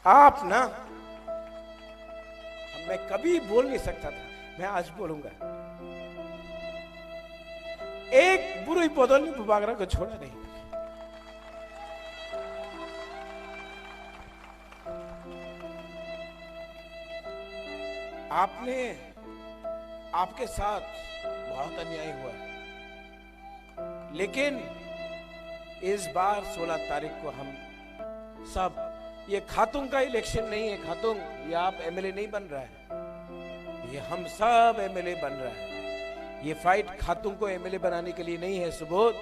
आप ना, मैं कभी बोल नहीं सकता था, मैं आज बोलूंगा। एक बुरी बदल ने बुबागरा को छोड़ा नहीं। आपने, आपके साथ बहुत अन्याय हुआ, लेकिन इस बार 16 तारीख को हम सब, ये खातून का इलेक्शन नहीं है खातून, ये आप एमएलए नहीं बन रहा है, ये हम सब एमएलए बन रहा है। ये फाइट खातून को एमएलए बनाने के लिए नहीं है सुबोध,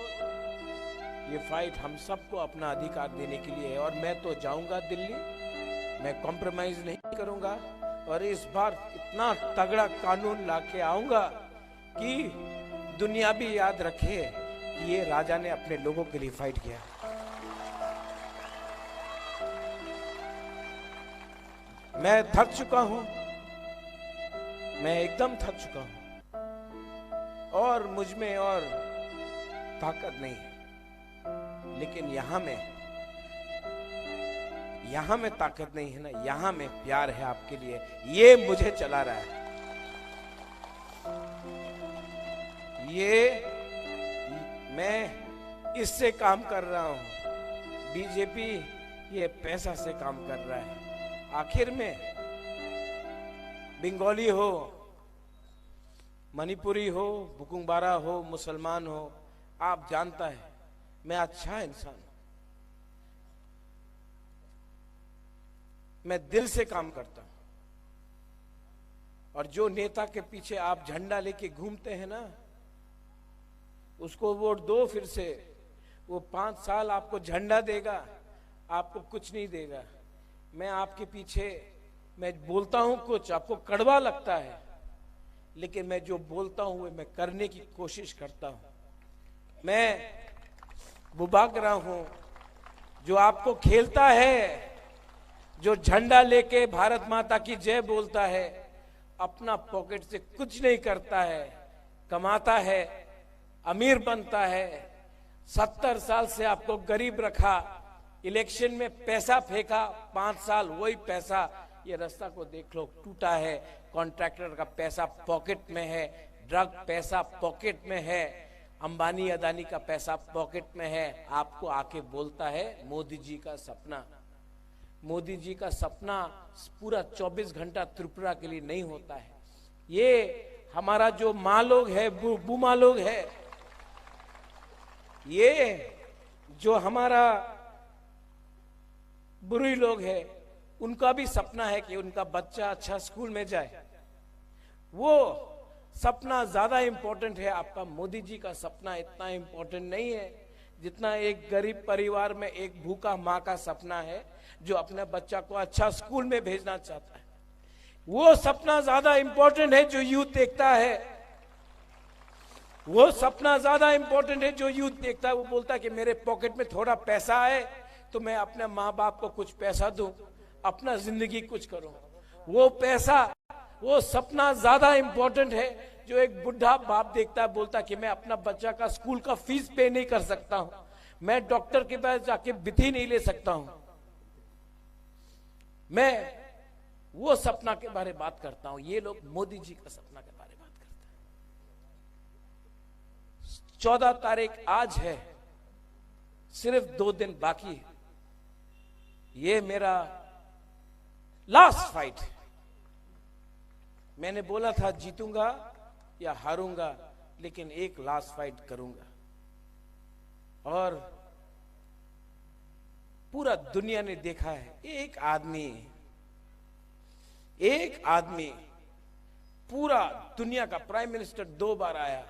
ये फाइट हम सबको अपना अधिकार देने के लिए है। और मैं तो जाऊंगा दिल्ली, मैं कॉम्प्रोमाइज नहीं करूंगा, और इस बार इतना तगड़ा कानून लाके आऊंगा कि दुनिया भी याद रखे कि ये राजा ने अपने लोगों के लिए फाइट किया। मैं थक चुका हूं, मैं एकदम थक चुका हूं, और मुझ में और ताकत नहीं है। लेकिन यहां में ताकत नहीं है ना, यहां में प्यार है आपके लिए, ये मुझे चला रहा है। ये मैं इससे काम कर रहा हूं, बीजेपी ये पैसा से काम कर रहा है। आखिर में बंगाली हो, मणिपुरी हो, बुकुंबारा हो, मुसलमान हो, आप जानता है मैं अच्छा इंसान, मैं दिल से काम करता हूं। और जो नेता के पीछे आप झंडा लेके घूमते हैं ना, उसको वोट दो फिर से, वो 5 साल आपको झंडा देगा, आपको कुछ नहीं देगा। मैं आपके पीछे, मैं बोलता हूं कुछ, आपको कड़वा लगता है, लेकिन मैं जो बोलता हूं वो मैं करने की कोशिश करता हूं। मैं बुबागरा हूं जो आपको खेलता है, जो झंडा लेके भारत माता की जय बोलता है, अपना पॉकेट से कुछ नहीं करता है, कमाता है, अमीर बनता है। 70 साल से आपको गरीब रखा, इलेक्शन में पैसा फेंका, 5 साल वही पैसा, ये रास्ता को देख लो टूटा है, कॉन्ट्रैक्टर का पैसा पॉकेट में है, ड्रग पैसा पॉकेट में है, अंबानी अदानी का पैसा पॉकेट में है। आपको आके बोलता है मोदी जी का सपना। मोदी जी का सपना पूरा 24 घंटा त्रिपुरा के लिए नहीं होता है। ये हमारा जो माँ लोग है, बुमा लोग है, ये जो हमारा बुरी लोग है, उनका भी सपना है कि उनका बच्चा अच्छा स्कूल में जाए। वो सपना ज्यादा इंपॉर्टेंट है, आपका मोदी जी का सपना इतना इंपॉर्टेंट नहीं है जितना एक गरीब परिवार में एक भूखा माँ का सपना है जो अपने बच्चा को अच्छा स्कूल में भेजना चाहता है। वो सपना ज्यादा इंपॉर्टेंट है जो यूथ देखता है, वो सपना ज्यादा इंपॉर्टेंट है जो यूथ देखता है। वो बोलता है कि मेरे पॉकेट में थोड़ा पैसा आए तो मैं अपने माँ बाप को कुछ पैसा दूं, अपना जिंदगी कुछ करूं। वो पैसा, वो सपना ज्यादा इंपॉर्टेंट है जो एक बुढ़ा बाप देखता है, बोलता है कि मैं अपना बच्चा का स्कूल का फीस पे नहीं कर सकता हूं, मैं डॉक्टर के पास जाके बिथी नहीं ले सकता हूं। मैं वो सपना के बारे में बात करता हूं, ये लोग मोदी जी का सपना के बारे में बात करते हैं। 14 तारीख आज है, सिर्फ 2 दिन बाकी है। ये मेरा लास्ट फाइट है। मैंने बोला था जीतूंगा या हारूंगा, लेकिन एक लास्ट फाइट करूंगा। और पूरा दुनिया ने देखा है, एक आदमी पूरा दुनिया का प्राइम मिनिस्टर 2 बार आया,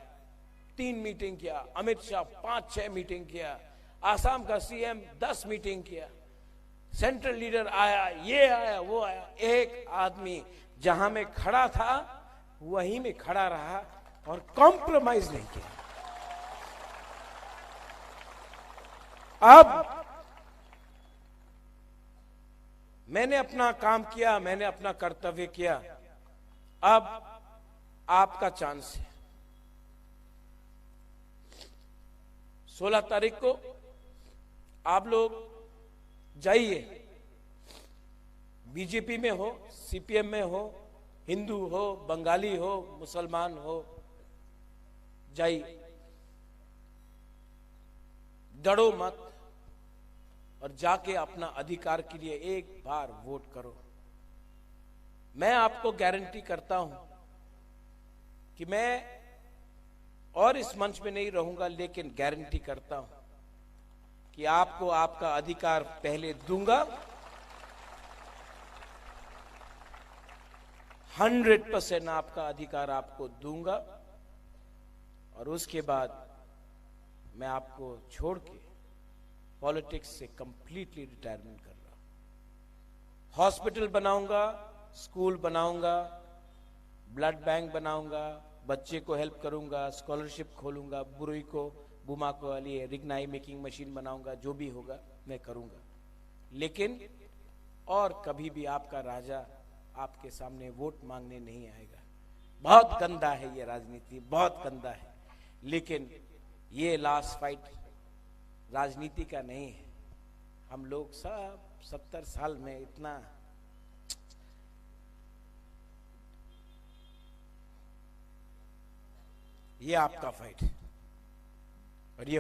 3 मीटिंग किया, अमित शाह 5-6 मीटिंग किया, आसाम का सीएम 10 मीटिंग किया, सेंट्रल लीडर आया, ये आया, वो आया। एक आदमी जहां में खड़ा था वहीं में खड़ा रहा और कॉम्प्रोमाइज नहीं किया। अब मैंने अपना काम किया, मैंने अपना कर्तव्य किया, अब आपका चांस है। 16 तारीख को आप लोग जाइए, बीजेपी में हो, सीपीएम में हो, हिंदू हो, बंगाली हो, मुसलमान हो, जाइए, डरो मत और जाके अपना अधिकार के लिए एक बार वोट करो। मैं आपको गारंटी करता हूं कि मैं और इस मंच में नहीं रहूंगा, लेकिन गारंटी करता हूं कि आपको आपका अधिकार पहले दूंगा। 100% आपका अधिकार आपको दूंगा और उसके बाद मैं आपको छोड़ के पॉलिटिक्स से कंप्लीटली रिटायरमेंट कर रहा हूं। हॉस्पिटल बनाऊंगा, स्कूल बनाऊंगा, ब्लड बैंक बनाऊंगा, बच्चे को हेल्प करूंगा, स्कॉलरशिप खोलूंगा, बुरुई को बुमा को लिए रिग्नाई मेकिंग मशीन बनाऊंगा, जो भी होगा मैं करूंगा। लेकिन और कभी भी आपका राजा आपके सामने वोट मांगने नहीं आएगा। बहुत गंदा है ये राजनीति, बहुत गंदा है, लेकिन ये लास्ट फाइट राजनीति का नहीं है। हम लोग सब 70 साल में इतना ये आपका फाइट है और ये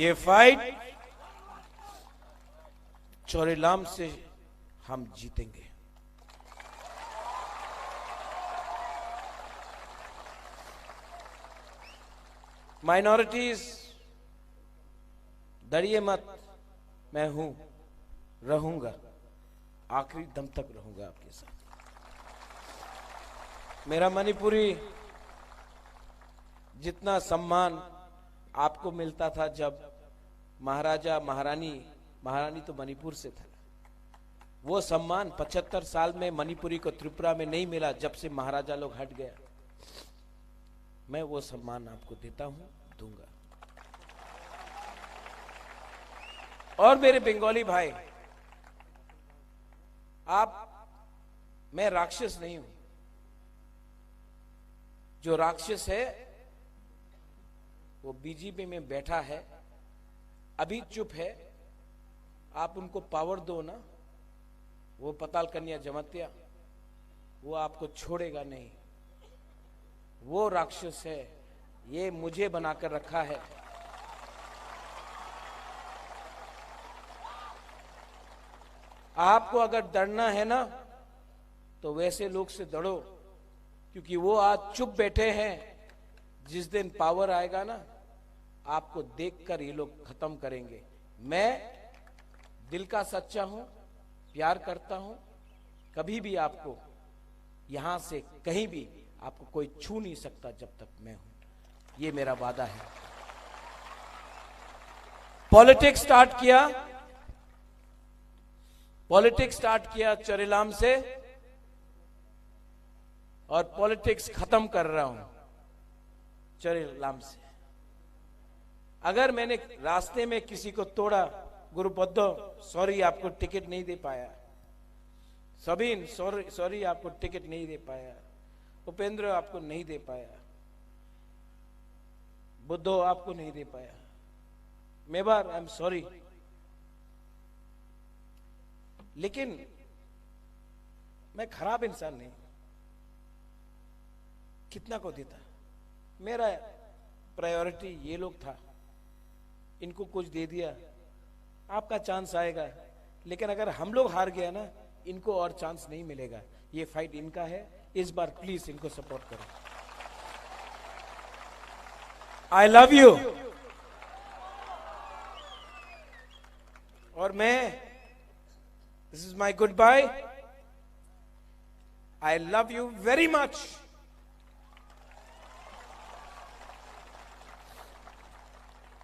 फाइट चोरेलाम से हम जीतेंगे। माइनॉरिटीज, डरिए मत, मैं हूं, रहूंगा, आखिरी दम तक रहूंगा आपके साथ। मेरा मणिपुरी जितना सम्मान आपको मिलता था जब महाराजा महारानी तो मणिपुर से था, वो सम्मान 75 साल में मणिपुरी को त्रिपुरा में नहीं मिला। जब से महाराजा लोग हट गया, मैं वो सम्मान आपको देता हूं, दूंगा। और मेरे बंगाली भाई, मैं राक्षस नहीं हूं। जो राक्षस है वो बीजेपी में बैठा है, अभी चुप है। आप उनको पावर दो ना, वो पताल कन्या जमात्या, वो आपको छोड़ेगा नहीं। वो राक्षस है, ये मुझे बनाकर रखा है। आपको अगर डरना है ना, तो वैसे लोग से डरो, क्योंकि वो आज चुप बैठे हैं। जिस दिन पावर आएगा ना, आपको देखकर ये लोग खत्म करेंगे। मैं दिल का सच्चा हूं, प्यार करता हूं। कभी भी आपको यहां से कहीं भी आपको कोई छू नहीं सकता जब तक मैं हूं। ये मेरा वादा है। पॉलिटिक्स स्टार्ट किया चोरेलाम से, और पॉलिटिक्स खत्म कर रहा हूं चोरेलाम से। अगर मैंने रास्ते में किसी को तोड़ा, गुरुपद्दो सॉरी, आपको टिकट नहीं दे पाया। सबीन सॉरी, आपको टिकट नहीं दे पाया। उपेंद्र आपको नहीं दे पाया। बुद्धो आपको नहीं दे पाया। Mewar, I am sorry. लेकिन मैं खराब इंसान नहीं, कितना को देता। मेरा प्रायोरिटी ये लोग था, इनको कुछ दे दिया, आपका चांस आएगा। लेकिन अगर हम लोग हार गया ना, इनको और चांस नहीं मिलेगा। ये फाइट इनका है, इस बार प्लीज इनको सपोर्ट करो। I love you. और मैं, this is my goodbye. I love you very much.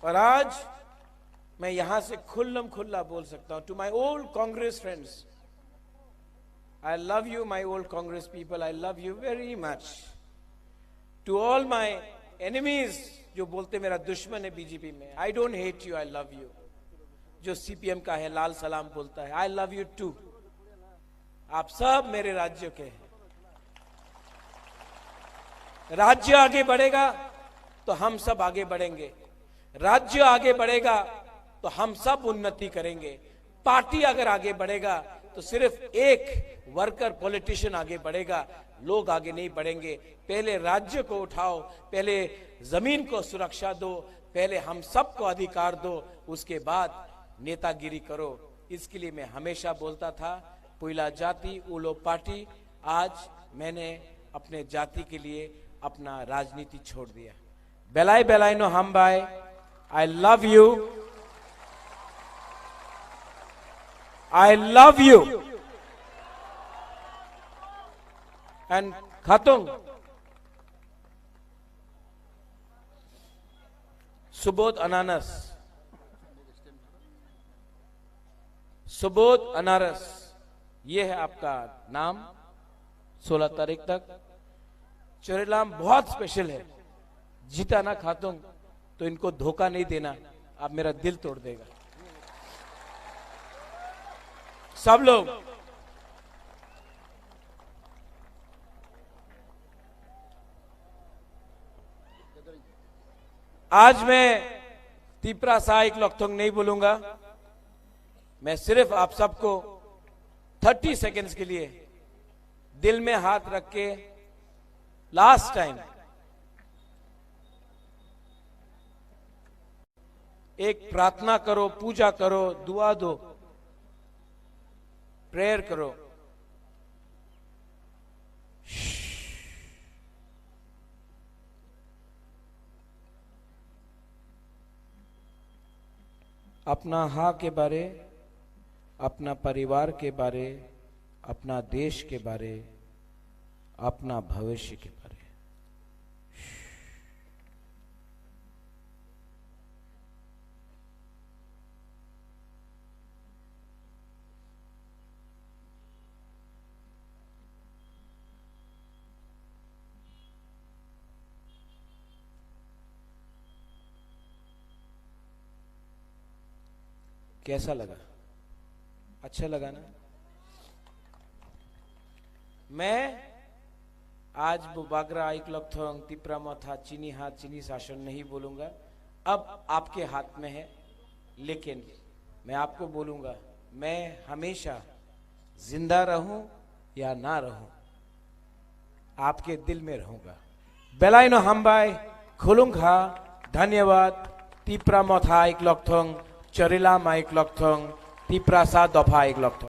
और आज मैं यहां से खुल्लम खुल्ला बोल सकता हूं to my old Congress friends, I love you my old Congress people, I love you very much. To all my enemies, जो बोलते मेरा दुश्मन है बीजेपी में, I don't hate you, I love you. जो सीपीएम का है, लाल सलाम बोलता है, आई लव यू टू। आप सब मेरे राज्य के हैं। राज्य आगे बढ़ेगा तो हम सब आगे बढ़ेंगे। राज्य आगे बढ़ेगा तो हम सब उन्नति करेंगे। पार्टी अगर आगे बढ़ेगा तो सिर्फ एक वर्कर पॉलिटिशियन आगे बढ़ेगा, लोग आगे नहीं बढ़ेंगे। पहले राज्य को उठाओ, पहले जमीन को सुरक्षा दो, पहले हम सबको अधिकार दो, उसके बाद नेतागिरी करो। इसके लिए मैं हमेशा बोलता था, पुइला जाति उलो पार्टी। आज मैंने अपने जाति के लिए अपना राजनीति छोड़ दिया। बेलाई बेलाई नो हम भाई, I love you, I love you. And खातुंग सुबोध अनानस, सुबोध अनारस, ये है आपका नाम। 16 तारीख तक चोरेलाम बहुत स्पेशल है। जीता ना खातुंग तो इनको धोखा नहीं देना, आप मेरा दिल तोड़ देगा। सब लोग आज मैं तीपरा सहायक लोकथोंग नहीं बोलूंगा। मैं सिर्फ आप सबको 30 सेकेंड्स के लिए दिल में हाथ रख के लास्ट टाइम एक प्रार्थना करो, पूजा करो, दुआ दो, प्रेयर करो। अपना हाँ के बारे, अपना परिवार के बारे, अपना देश के बारे, अपना भविष्य के बारे। कैसा लगा? अच्छा लगा ना? मैं आज बागरा आइक लक्थोंग तिपरा मथा चीनी हाथ चीनी शासन नहीं बोलूंगा। अब आपके हाथ में है, लेकिन मैं आपको बोलूंगा, मैं हमेशा जिंदा रहूं या ना रहूं, आपके दिल में रहूंगा। बेलाइनो हम्बाई खुलुंगा। धन्यवाद। तिपरा मथा आइक लक्थोंग चोरेलाम आइक लक्थोंग तिपरा सा दफा आइक लक्थोंग।